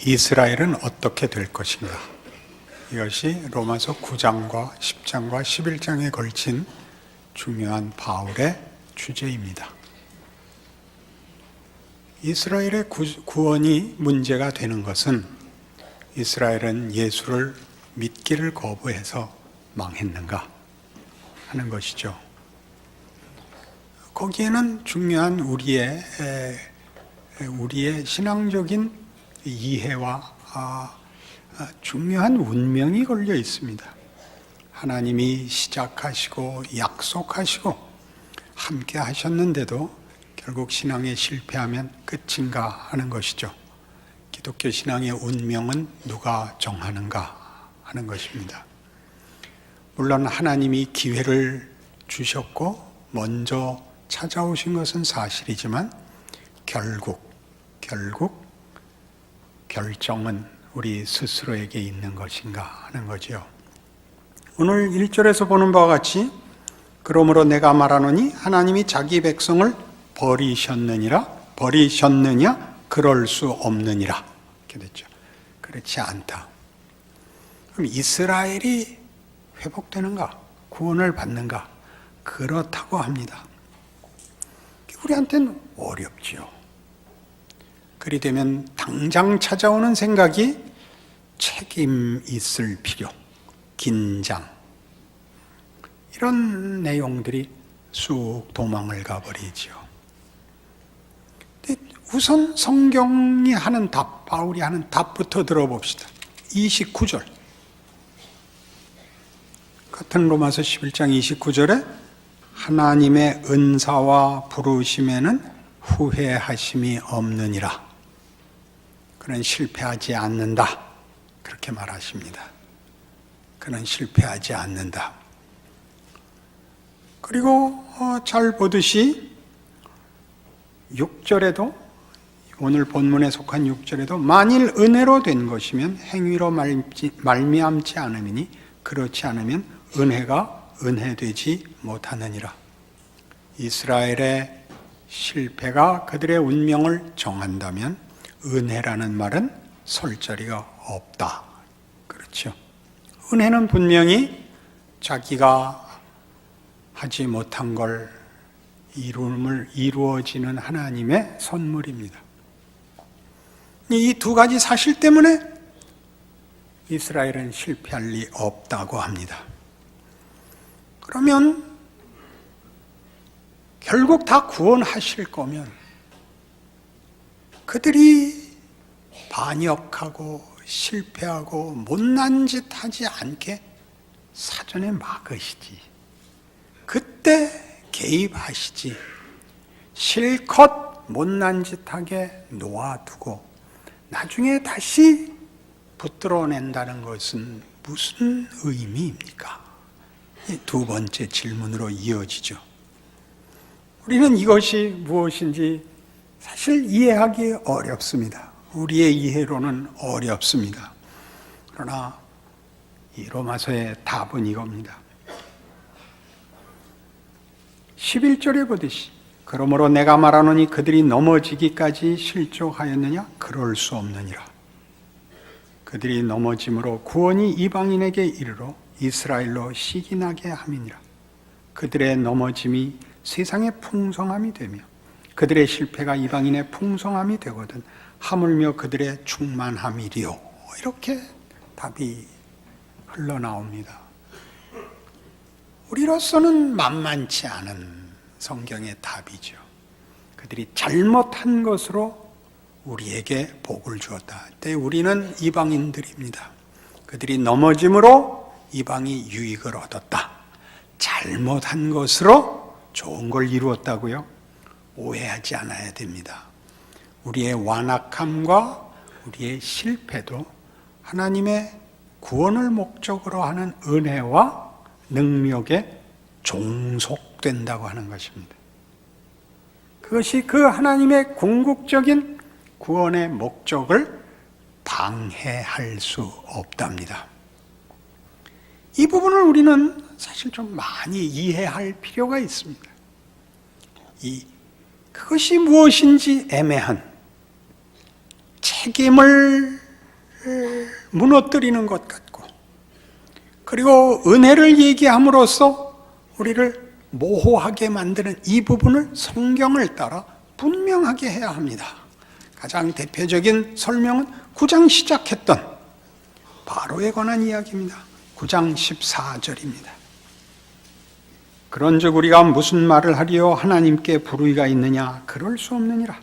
이스라엘은 어떻게 될 것인가? 이것이 로마서 9장과 10장과 11장에 걸친 중요한 바울의 주제입니다. 이스라엘의 구원이 문제가 되는 것은 이스라엘은 예수를 믿기를 거부해서 망했는가 하는 것이죠. 거기에는 중요한 우리의 신앙적인 이해와 중요한 운명이 걸려 있습니다. 하나님이 시작하시고 약속하시고 함께 하셨는데도 결국 신앙에 실패하면 끝인가 하는 것이죠. 기독교 신앙의 운명은 누가 정하는가 하는 것입니다. 물론 하나님이 기회를 주셨고 먼저 찾아오신 것은 사실이지만 결국 결정은 우리 스스로에게 있는 것인가 하는 거죠. 오늘 1절에서 보는 바와 같이 그러므로 내가 말하노니 하나님이 자기 백성을 버리셨느냐 그럴 수 없느니라 이렇게 됐죠. 그렇지 않다. 그럼 이스라엘이 회복되는가? 구원을 받는가? 그렇다고 합니다. 우리한테는 어렵지요. 그리 되면 당장 찾아오는 생각이 책임 있을 필요, 긴장 이런 내용들이 쑥 도망을 가버리지요. 우선 성경이 하는 답, 바울이 하는 답부터 들어봅시다. 29절 같은 로마서 11장 29절에 하나님의 은사와 부르심에는 후회하심이 없느니라. 그는 실패하지 않는다. 그렇게 말하십니다. 그는 실패하지 않는다. 그리고 잘 보듯이 6절에도 오늘 본문에 속한 6절에도 만일 은혜로 된 것이면 행위로 말미암지 않으니 그렇지 않으면 은혜가 은혜되지 못하느니라. 이스라엘의 실패가 그들의 운명을 정한다면 은혜라는 말은 설 자리가 없다. 그렇죠. 은혜는 분명히 자기가 하지 못한 걸 이루어지는 하나님의 선물입니다. 이 두 가지 사실 때문에 이스라엘은 실패할 리 없다고 합니다. 그러면 결국 다 구원하실 거면 그들이 반역하고 실패하고 못난 짓 하지 않게 사전에 막으시지. 그때 개입하시지. 실컷 못난 짓 하게 놓아두고 나중에 다시 붙들어낸다는 것은 무슨 의미입니까? 이 두 번째 질문으로 이어지죠. 우리는 이것이 무엇인지 사실 이해하기 어렵습니다. 우리의 이해로는 어렵습니다. 그러나 이 로마서의 답은 이겁니다. 11절에 보듯이 그러므로 내가 말하노니 그들이 넘어지기까지 실족하였느냐? 그럴 수 없느니라. 그들이 넘어짐으로 구원이 이방인에게 이르러 이스라엘로 시기나게 함이니라. 그들의 넘어짐이 세상의 풍성함이 되며 그들의 실패가 이방인의 풍성함이 되거든 하물며 그들의 충만함이리요. 이렇게 답이 흘러나옵니다. 우리로서는 만만치 않은 성경의 답이죠. 그들이 잘못한 것으로 우리에게 복을 주었다. 그때 우리는 이방인들입니다. 그들이 넘어짐으로 이방이 유익을 얻었다. 잘못한 것으로 좋은 걸 이루었다고요? 오해하지 않아야 됩니다. 우리의 완악함과 우리의 실패도 하나님의 구원을 목적으로 하는 은혜와 능력에 종속된다고 하는 것입니다. 그것이 그 하나님의 궁극적인 구원의 목적을 방해할 수 없답니다. 이 부분을 우리는 사실 좀 많이 이해할 필요가 있습니다. 그것이 무엇인지 애매한 책임을 무너뜨리는 것 같고, 그리고 은혜를 얘기함으로써 우리를 모호하게 만드는 이 부분을 성경을 따라 분명하게 해야 합니다. 가장 대표적인 설명은 9장 시작했던 바로에 관한 이야기입니다. 9장 14절입니다. 그런즉 우리가 무슨 말을 하리요? 하나님께 불의가 있느냐? 그럴 수 없느니라.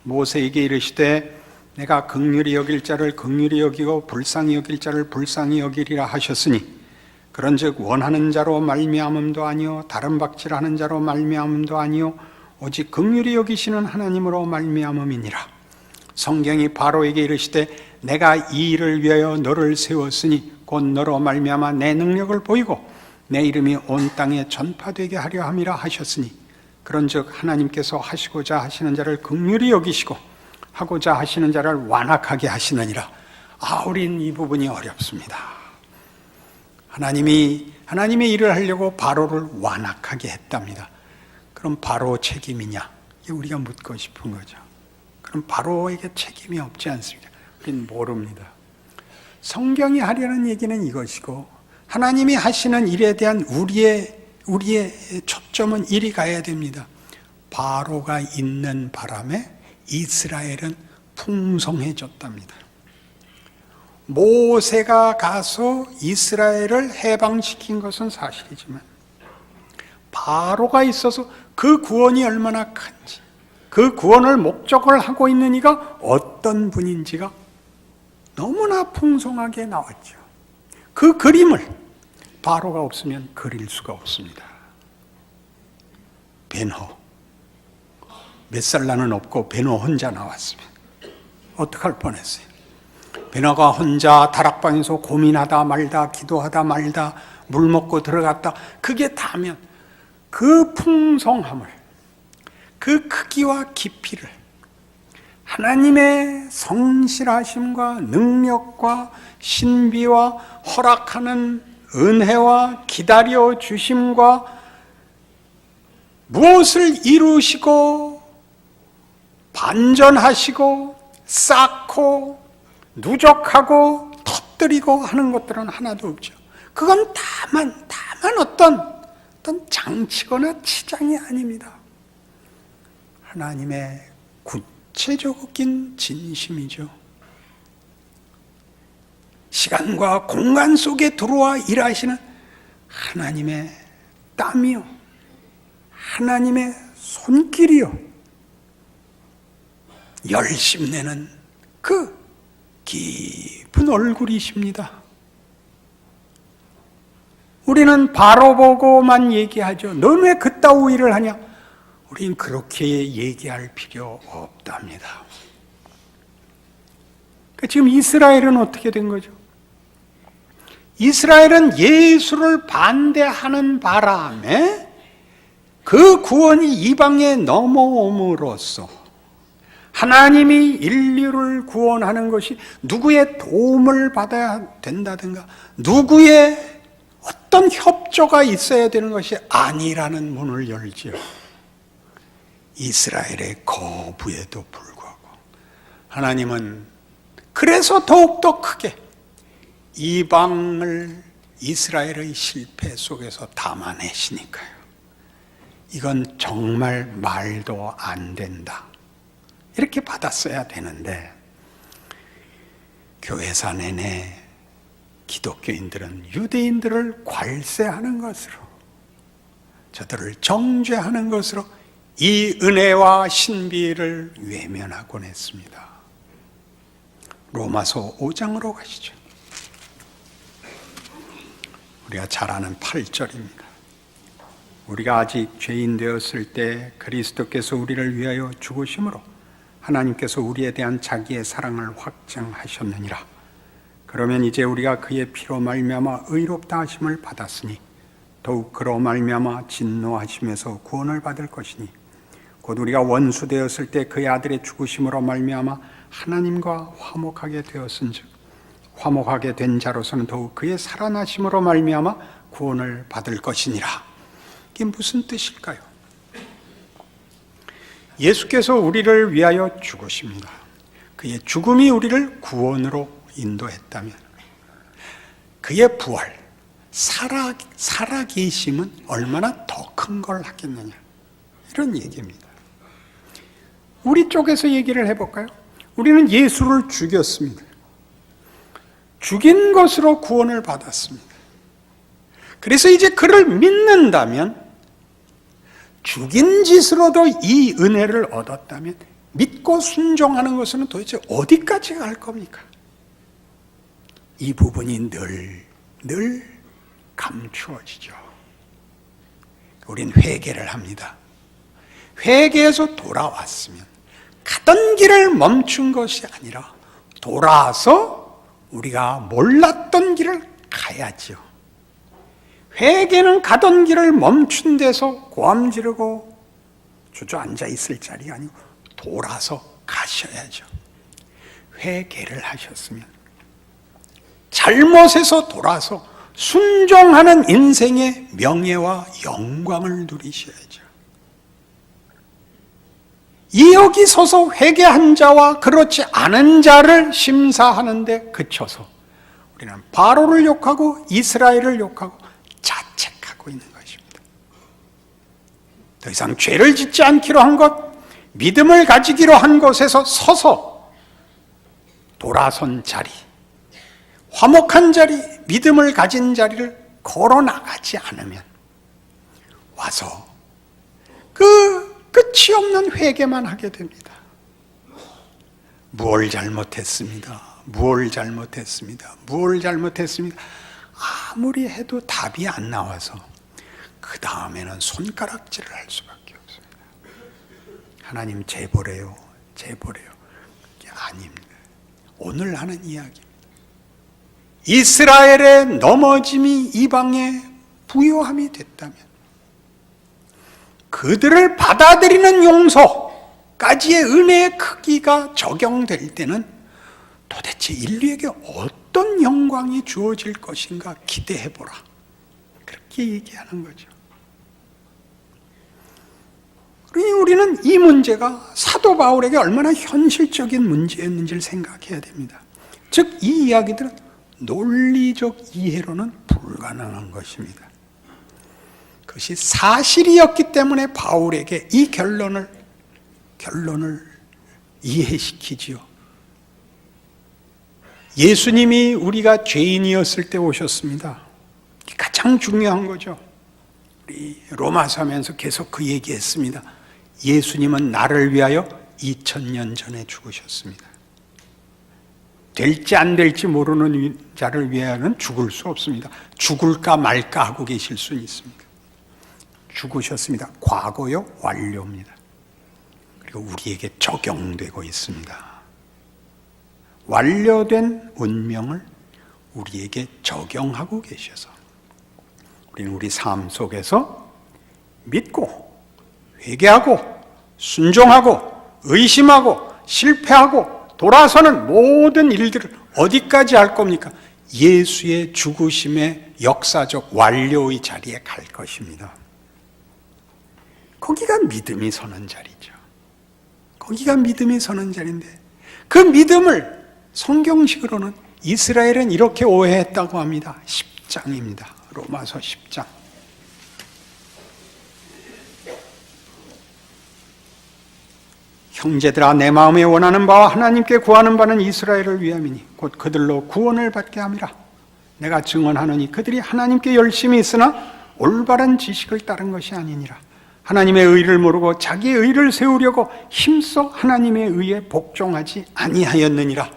모세에게 이르시되 내가 긍휼히 여길 자를 긍휼히 여기고 불쌍히 여길 자를 불쌍히 여기리라 하셨으니, 그런즉 원하는 자로 말미암음도 아니요 다른 박질하는 자로 말미암음도 아니요 오직 긍휼히 여기시는 하나님으로 말미암음이니라. 성경이 바로에게 이르시되 내가 이 일을 위하여 너를 세웠으니 곧 너로 말미암아 내 능력을 보이고 내 이름이 온 땅에 전파되게 하려 함이라 하셨으니, 그런즉 하나님께서 하시고자 하시는 자를 긍휼히 여기시고 하고자 하시는 자를 완악하게 하시느니라. 우린 이 부분이 어렵습니다. 하나님의 일을 하려고 바로를 완악하게 했답니다. 그럼 바로 책임이냐? 이게 우리가 묻고 싶은 거죠. 그럼 바로에게 책임이 없지 않습니까? 우린 모릅니다. 성경이 하려는 얘기는 이것이고, 하나님이 하시는 일에 대한 우리의 초점은 이리 가야 됩니다. 바로가 있는 바람에 이스라엘은 풍성해졌답니다. 모세가 가서 이스라엘을 해방시킨 것은 사실이지만 바로가 있어서 그 구원이 얼마나 큰지, 그 구원을 목적을 하고 있는 이가 어떤 분인지가 너무나 풍성하게 나왔죠. 그 그림을 바로가 없으면 그릴 수가 없습니다. 베너, 메살라는 없고 베너 혼자 나왔으면 어떡할 뻔했어요. 베너가 혼자 다락방에서 고민하다 말다, 기도하다 말다, 물 먹고 들어갔다, 그게 다면 그 풍성함을, 그 크기와 깊이를 하나님의 성실하심과 능력과 신비와 허락하는 은혜와 기다려 주심과 무엇을 이루시고 반전하시고 쌓고 누적하고 터뜨리고 하는 것들은 하나도 없죠. 그건 다만 어떤 장치거나 치장이 아닙니다. 하나님의 구체적인 진심이죠. 시간과 공간 속에 들어와 일하시는 하나님의 땀이요, 하나님의 손길이요, 열심 내는 그 깊은 얼굴이십니다. 우리는 바로 보고만 얘기하죠. 넌 왜 그따위 일을 하냐? 우린 그렇게 얘기할 필요 없답니다. 지금 이스라엘은 어떻게 된 거죠? 이스라엘은 예수를 반대하는 바람에 그 구원이 이방에 넘어옴으로써 하나님이 인류를 구원하는 것이 누구의 도움을 받아야 된다든가 누구의 어떤 협조가 있어야 되는 것이 아니라는 문을 열지요. 이스라엘의 거부에도 불구하고 하나님은 그래서 더욱더 크게 이방을 이스라엘의 실패 속에서 담아내시니까요. 이건 정말 말도 안 된다, 이렇게 받았어야 되는데, 교회사 내내 기독교인들은 유대인들을 괄세하는 것으로, 저들을 정죄하는 것으로 이 은혜와 신비를 외면하곤 했습니다. 로마서 5장으로 가시죠. 우리가 잘 아는 8절입니다. 우리가 아직 죄인 되었을 때 그리스도께서 우리를 위하여 죽으심으로 하나님께서 우리에 대한 자기의 사랑을 확증하셨느니라. 그러면 이제 우리가 그의 피로 말미암아 의롭다 하심을 받았으니 더욱 그로 말미암아 진노하심에서 구원을 받을 것이니, 곧 우리가 원수 되었을 때 그의 아들의 죽으심으로 말미암아 하나님과 화목하게 되었은즉 화목하게 된 자로서는 더욱 그의 살아나심으로 말미암아 구원을 받을 것이니라. 이게 무슨 뜻일까요? 예수께서 우리를 위하여 죽으십니다. 그의 죽음이 우리를 구원으로 인도했다면 그의 부활, 살아계심은 얼마나 더 큰 걸 하겠느냐, 이런 얘기입니다. 우리 쪽에서 얘기를 해볼까요? 우리는 예수를 죽였습니다. 죽인 것으로 구원을 받았습니다. 그래서 이제 그를 믿는다면, 죽인 짓으로도 이 은혜를 얻었다면 믿고 순종하는 것은 도대체 어디까지 갈 겁니까? 이 부분이 늘 감추어지죠. 우린 회개를 합니다. 회개해서 돌아왔으면 가던 길을 멈춘 것이 아니라 돌아와서 우리가 몰랐던 길을 가야죠. 회개는 가던 길을 멈춘 데서 고함 지르고 주저앉아 있을 자리가 아니고 돌아서 가셔야죠. 회개를 하셨으면 잘못에서 돌아서 순종하는 인생의 명예와 영광을 누리셔야죠. 이 여기 서서 회개한 자와 그렇지 않은 자를 심사하는데 그쳐서 우리는 바로를 욕하고 이스라엘을 욕하고 자책하고 있는 것입니다. 더 이상 죄를 짓지 않기로 한 것, 믿음을 가지기로 한 것에서 서서 돌아선 자리, 화목한 자리, 믿음을 가진 자리를 걸어 나가지 않으면 와서 그 끝이 없는 회개만 하게 됩니다. 무엇을 잘못했습니다. 무엇을 잘못했습니다. 무엇을 잘못했습니다. 아무리 해도 답이 안 나와서 그 다음에는 손가락질을 할 수밖에 없습니다. 하나님 제보래요. 제보래요. 그게 아닙니다. 오늘 하는 이야기입니다. 이스라엘의 넘어짐이 이방에 부요함이 됐다면 그들을 받아들이는 용서까지의 은혜의 크기가 적용될 때는 도대체 인류에게 어떤 영광이 주어질 것인가 기대해보라, 그렇게 얘기하는 거죠. 그러니 우리는 이 문제가 사도 바울에게 얼마나 현실적인 문제였는지를 생각해야 됩니다. 즉 이 이야기들은 논리적 이해로는 불가능한 것입니다. 그것이 사실이었기 때문에 바울에게 이 결론을 이해시키지요. 예수님이 우리가 죄인이었을 때 오셨습니다. 가장 중요한 거죠. 우리 로마서 하면서 계속 그 얘기했습니다. 예수님은 나를 위하여 2000년 전에 죽으셨습니다. 될지 안 될지 모르는 자를 위하여는 죽을 수 없습니다. 죽을까 말까 하고 계실 수는 있습니다. 죽으셨습니다. 과거요, 완료입니다. 그리고 우리에게 적용되고 있습니다. 완료된 운명을 우리에게 적용하고 계셔서 우리는 우리 삶 속에서 믿고 회개하고 순종하고 의심하고 실패하고 돌아서는 모든 일들을 어디까지 할 겁니까? 예수의 죽으심의 역사적 완료의 자리에 갈 것입니다. 거기가 믿음이 서는 자리죠. 거기가 믿음이 서는 자리인데 그 믿음을 성경식으로는 이스라엘은 이렇게 오해했다고 합니다. 10장입니다. 로마서 10장. 형제들아, 내 마음에 원하는 바와 하나님께 구하는 바는 이스라엘을 위함이니 곧 그들로 구원을 받게 함이라. 내가 증언하노니 그들이 하나님께 열심히 있으나 올바른 지식을 따른 것이 아니니라. 하나님의 의를 모르고 자기의 의를 세우려고 힘써 하나님의 의에 복종하지 아니하였느니라.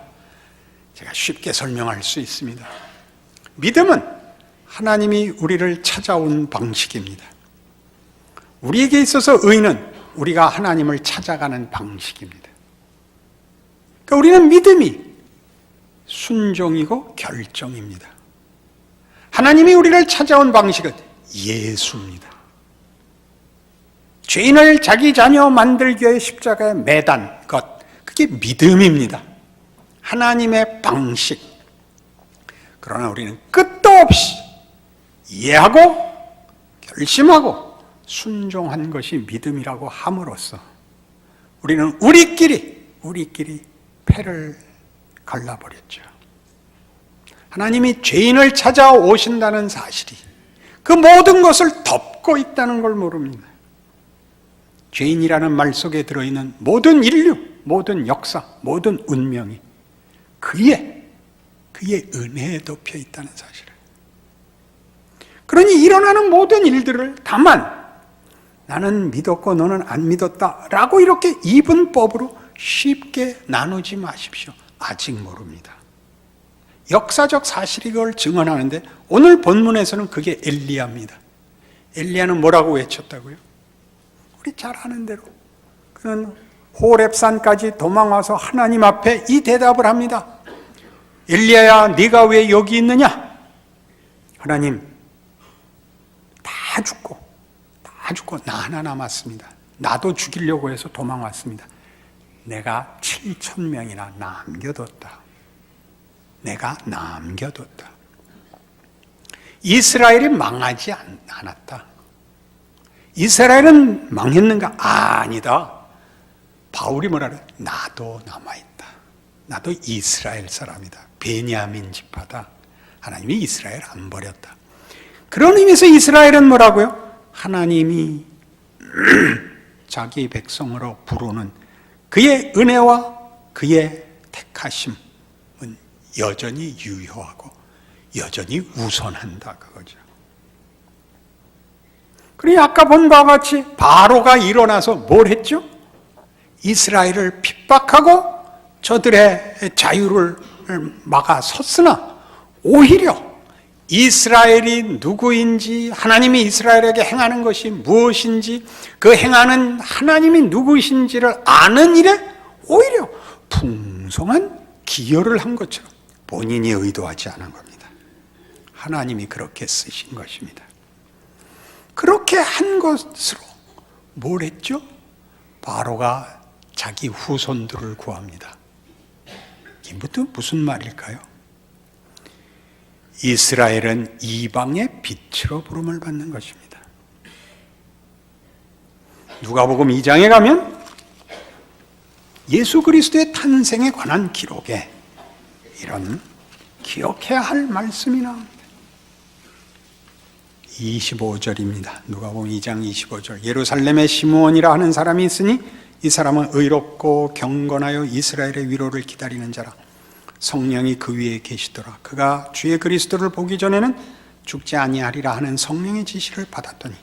제가 쉽게 설명할 수 있습니다. 믿음은 하나님이 우리를 찾아온 방식입니다. 우리에게 있어서 의는 우리가 하나님을 찾아가는 방식입니다. 그러니까 우리는 믿음이 순종이고 결정입니다. 하나님이 우리를 찾아온 방식은 예수입니다. 죄인을 자기 자녀 만들기 위해 십자가에 매단 것, 그게 믿음입니다. 하나님의 방식. 그러나 우리는 끝도 없이 이해하고 결심하고 순종한 것이 믿음이라고 함으로써 우리는 우리끼리 패를 갈라버렸죠. 하나님이 죄인을 찾아오신다는 사실이 그 모든 것을 덮고 있다는 걸 모릅니다. 죄인이라는 말 속에 들어있는 모든 인류, 모든 역사, 모든 운명이 그의 은혜에 덮여 있다는 사실을. 그러니 일어나는 모든 일들을 다만 나는 믿었고 너는 안 믿었다 라고 이렇게 이분법으로 쉽게 나누지 마십시오. 아직 모릅니다. 역사적 사실이 그걸 증언하는데 오늘 본문에서는 그게 엘리야입니다. 엘리야는 뭐라고 외쳤다고요? 우리 잘 아는 대로 그는 호렙산까지 도망와서 하나님 앞에 이 대답을 합니다. 엘리야야, 네가 왜 여기 있느냐? 하나님, 다 죽고 나 하나 남았습니다. 나도 죽이려고 해서 도망왔습니다. 내가 7,000명이나 남겨뒀다. 내가 남겨뒀다. 이스라엘이 망하지 않았다. 이스라엘은 망했는가? 아니다. 바울이 뭐라 그래? 나도 남아있다. 나도 이스라엘 사람이다. 베냐민 지파다. 하나님이 이스라엘 안 버렸다. 그런 의미에서 이스라엘은 뭐라고요? 하나님이 자기 백성으로 부르는 그의 은혜와 그의 택하심은 여전히 유효하고 여전히 우선한다 그거죠. 그러니 아까 본 바와 같이 바로가 일어나서 뭘 했죠? 이스라엘을 핍박하고 저들의 자유를 막아 섰으나 오히려 이스라엘이 누구인지, 하나님이 이스라엘에게 행하는 것이 무엇인지, 그 행하는 하나님이 누구신지를 아는 일에 오히려 풍성한 기여를 한 것처럼 본인이 의도하지 않은 겁니다. 하나님이 그렇게 쓰신 것입니다. 그렇게 한 것으로 뭘 했죠? 바로가 자기 후손들을 구합니다. 이것도 무슨 말일까요? 이스라엘은 이방의 빛으로 부름을 받는 것입니다. 누가복음 2장에 가면 예수 그리스도의 탄생에 관한 기록에 이런 기억해야 할 말씀이 나옵니다. 25절입니다. 누가복음 2장 25절. 예루살렘에 시므온이라 하는 사람이 있으니 이 사람은 의롭고 경건하여 이스라엘의 위로를 기다리는 자라. 성령이 그 위에 계시더라. 그가 주의 그리스도를 보기 전에는 죽지 아니하리라 하는 성령의 지시를 받았더니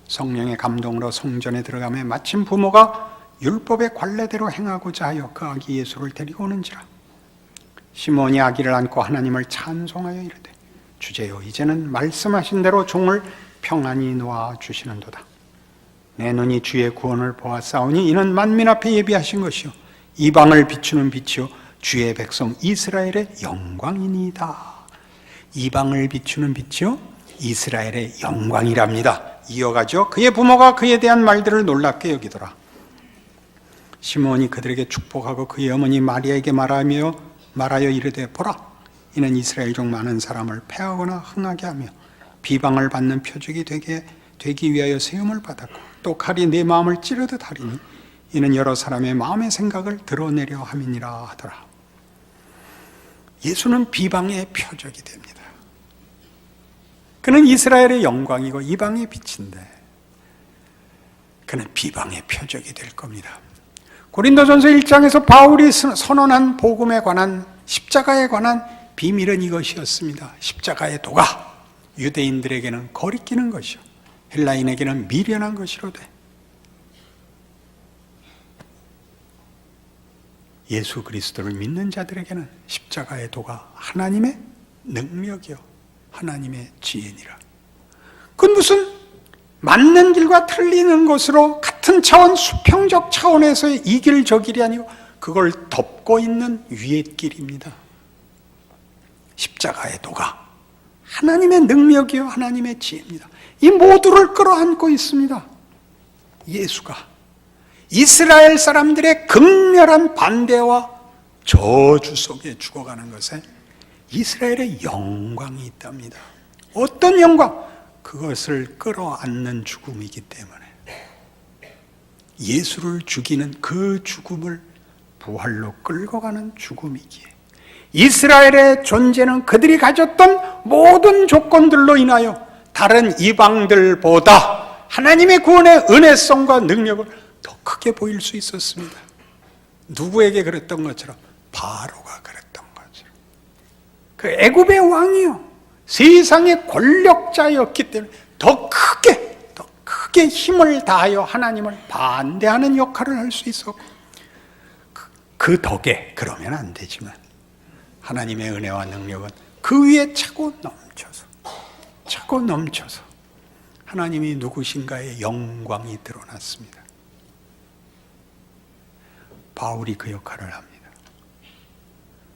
성령의 감동으로 성전에 들어가며 마침 부모가 율법의 관례대로 행하고자 하여 그 아기 예수를 데리고 오는지라. 시몬이 아기를 안고 하나님을 찬송하여 이르되 주제여 이제는 말씀하신 대로 종을 평안히 놓아 주시는도다. 내 눈이 주의 구원을 보았사오니 이는 만민 앞에 예비하신 것이요 이방을 비추는 빛이요 주의 백성 이스라엘의 영광이니이다. 이방을 비추는 빛이요 이스라엘의 영광이랍니다. 이어가죠. 그의 부모가 그에 대한 말들을 놀랍게 여기더라. 시몬이 그들에게 축복하고 그의 어머니 마리아에게 말하여 이르되 보라 이는 이스라엘 중 많은 사람을 패하거나 흥하게 하며 비방을 받는 표적이 되기 위하여 세움을 받았고 또 칼이 내 마음을 찌르듯 하리니 이는 여러 사람의 마음의 생각을 드러내려 함이니라 하더라. 예수는 비방의 표적이 됩니다. 그는 이스라엘의 영광이고 이방의 빛인데 그는 비방의 표적이 될 겁니다. 고린도전서 1장에서 바울이 선언한 복음에 관한 십자가에 관한 비밀은 이것이었습니다. 십자가의 도가 유대인들에게는 거리끼는 것이요 헬라인에게는 미련한 것이로되 예수 그리스도를 믿는 자들에게는 십자가의 도가 하나님의 능력이요 하나님의 지혜니라. 그건 무슨 맞는 길과 틀리는 것으로 같은 차원 수평적 차원에서의 이 길 저 길이 아니고 그걸 덮고 있는 위의 길입니다. 십자가의 도가 하나님의 능력이요 하나님의 지혜입니다. 이 모두를 끌어안고 있습니다. 예수가 이스라엘 사람들의 극렬한 반대와 저주 속에 죽어가는 것에 이스라엘의 영광이 있답니다. 어떤 영광? 그것을 끌어안는 죽음이기 때문에 예수를 죽이는 그 죽음을 부활로 끌고 가는 죽음이기에 이스라엘의 존재는 그들이 가졌던 모든 조건들로 인하여 다른 이방들보다 하나님의 구원의 은혜성과 능력을 더 크게 보일 수 있었습니다. 누구에게 그랬던 것처럼? 바로가 그랬던 것처럼. 그 애굽의 왕이요, 세상의 권력자였기 때문에 더 크게 힘을 다하여 하나님을 반대하는 역할을 할 수 있었고, 그 덕에, 그러면 안 되지만 하나님의 은혜와 능력은 그 위에 차고 넘쳐서 하나님이 누구신가의 영광이 드러났습니다. 바울이 그 역할을 합니다.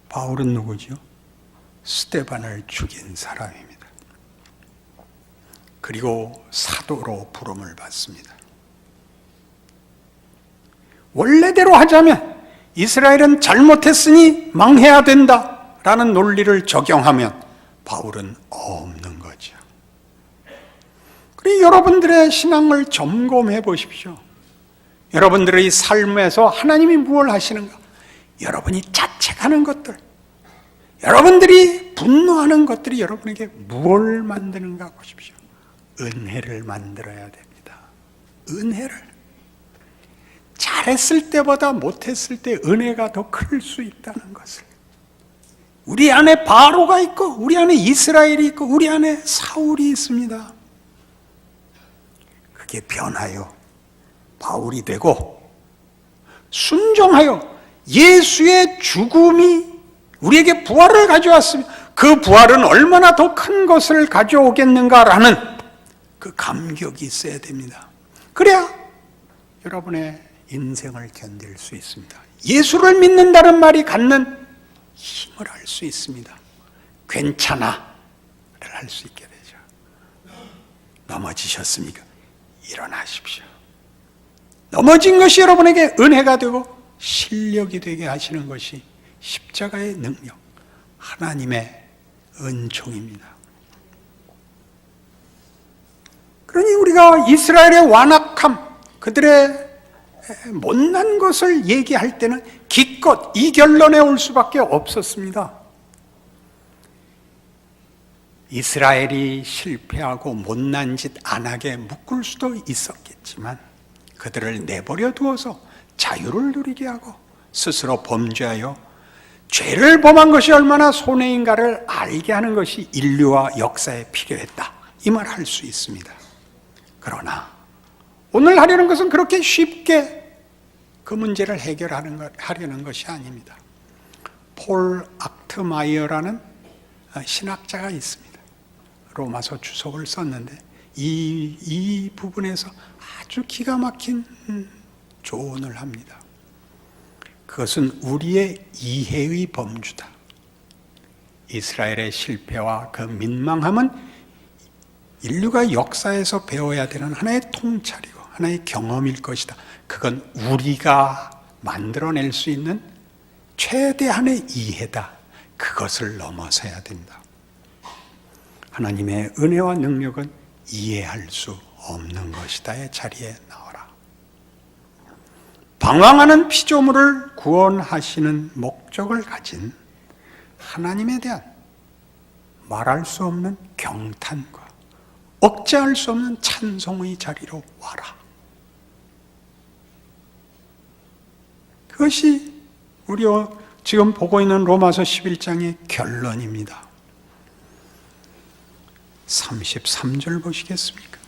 바울은 누구죠? 스데반을 죽인 사람입니다. 그리고 사도로 부름을 받습니다. 원래대로 하자면 이스라엘은 잘못했으니 망해야 된다라는 논리를 적용하면 바울은 없는 거죠. 그리고 여러분들의 신앙을 점검해 보십시오. 여러분들의 삶에서 하나님이 무엇을 하시는가? 여러분이 자책하는 것들, 여러분들이 분노하는 것들이 여러분에게 무엇을 만드는가 보십시오. 은혜를 만들어야 됩니다. 은혜를. 잘했을 때보다 못했을 때 은혜가 더 클 수 있다는 것을. 우리 안에 바로가 있고, 우리 안에 이스라엘이 있고, 우리 안에 사울이 있습니다. 그게 변하여 바울이 되고, 순종하여 예수의 죽음이 우리에게 부활을 가져왔으면 그 부활은 얼마나 더 큰 것을 가져오겠는가라는 그 감격이 있어야 됩니다. 그래야 여러분의 인생을 견딜 수 있습니다. 예수를 믿는다는 말이 갖는 힘을 알 수 있습니다. 괜찮아를 할 수 있게 되죠. 넘어지셨습니까? 일어나십시오. 넘어진 것이 여러분에게 은혜가 되고 실력이 되게 하시는 것이 십자가의 능력, 하나님의 은총입니다. 그러니 우리가 이스라엘의 완악함, 그들의 못난 것을 얘기할 때는 기껏 이 결론에 올 수밖에 없었습니다. 이스라엘이 실패하고 못난 짓 안 하게 묶을 수도 있었겠지만 그들을 내버려 두어서 자유를 누리게 하고 스스로 범죄하여 죄를 범한 것이 얼마나 손해인가를 알게 하는 것이 인류와 역사에 필요했다, 이 말 할 수 있습니다. 그러나 오늘 하려는 것은 그렇게 쉽게 그 문제를 하려는 것이 아닙니다. 폴 악트마이어라는 신학자가 있습니다. 로마서 주석을 썼는데 이 부분에서 아주 기가 막힌 조언을 합니다. 그것은 우리의 이해의 범주다. 이스라엘의 실패와 그 민망함은 인류가 역사에서 배워야 되는 하나의 통찰이고 하나의 경험일 것이다. 그건 우리가 만들어낼 수 있는 최대한의 이해다. 그것을 넘어서야 된다. 하나님의 은혜와 능력은 이해할 수 없는 것이다의 자리에 나와라. 방황하는 피조물을 구원하시는 목적을 가진 하나님에 대한 말할 수 없는 경탄과 억제할 수 없는 찬송의 자리로 와라. 그것이 우리 지금 보고 있는 로마서 11장의 결론입니다. 33절 보시겠습니까?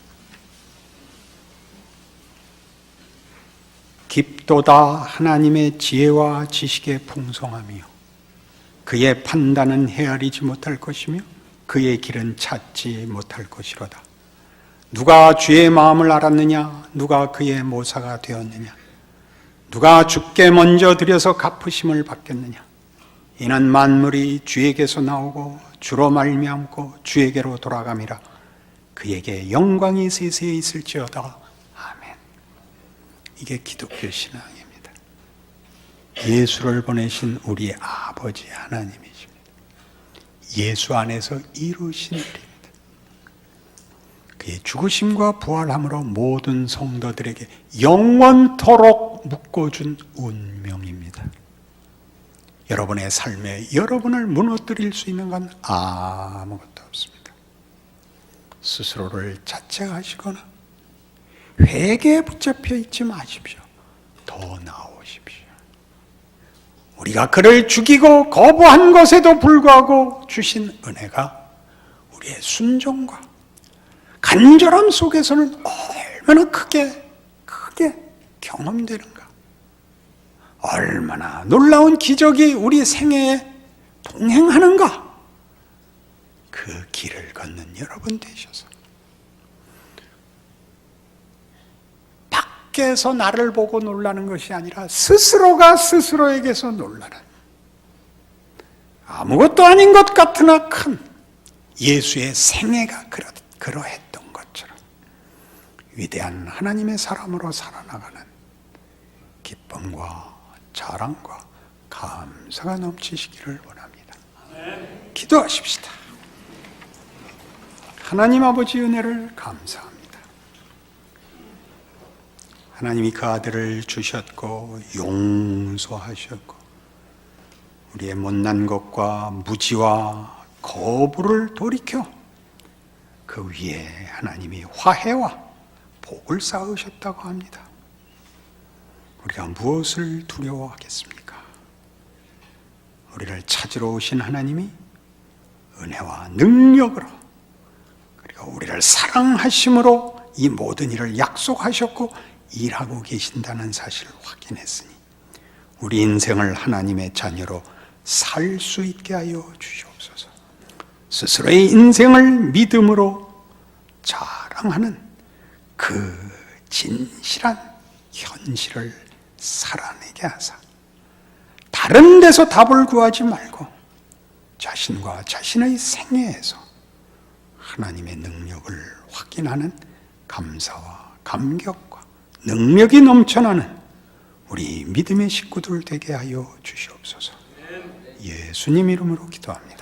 깊도다 하나님의 지혜와 지식의 풍성함이요 그의 판단은 헤아리지 못할 것이며 그의 길은 찾지 못할 것이로다. 누가 주의 마음을 알았느냐? 누가 그의 모사가 되었느냐? 누가 주께 먼저 드려서 갚으심을 받겠느냐? 이는 만물이 주에게서 나오고 주로 말미암고 주에게로 돌아감이라. 그에게 영광이 세세히 있을지어다. 아멘. 이게 기독교 신앙입니다. 예수를 보내신 우리 아버지 하나님이십니다. 예수 안에서 이루신 일입니다. 그의 죽으심과 부활함으로 모든 성도들에게 영원토록 묶어준 운명입니다. 여러분의 삶에 여러분을 무너뜨릴 수 있는 건 아무것도 없습니다. 스스로를 자책하시거나 회개에 붙잡혀 있지 마십시오. 더 나오십시오. 우리가 그를 죽이고 거부한 것에도 불구하고 주신 은혜가 우리의 순종과 간절함 속에서는 얼마나 크게 경험되는가. 얼마나 놀라운 기적이 우리 생애에 동행하는가. 그 길을 걷는 여러분 되셔서 밖에서 나를 보고 놀라는 것이 아니라 스스로가 스스로에게서 놀라는, 아무것도 아닌 것 같으나 큰 예수의 생애가 그러했던 것처럼 위대한 하나님의 사람으로 살아나가는 기쁨과 자랑과 감사가 넘치시기를 원합니다. 기도하십시다. 하나님 아버지 은혜를 감사합니다. 하나님이 그 아들을 주셨고 용서하셨고 우리의 못난 것과 무지와 거부를 돌이켜 그 위에 하나님이 화해와 복을 쌓으셨다고 합니다. 우리가 무엇을 두려워하겠습니까? 우리를 찾으러 오신 하나님이 은혜와 능력으로 그리고 우리를 사랑하심으로 이 모든 일을 약속하셨고 일하고 계신다는 사실을 확인했으니 우리 인생을 하나님의 자녀로 살 수 있게 하여 주시옵소서. 스스로의 인생을 믿음으로 자랑하는 그 진실한 현실을 살아내게 하사 다른 데서 답을 구하지 말고 자신과 자신의 생애에서 하나님의 능력을 확인하는 감사와 감격과 능력이 넘쳐나는 우리 믿음의 식구들 되게 하여 주시옵소서. 예수님 이름으로 기도합니다.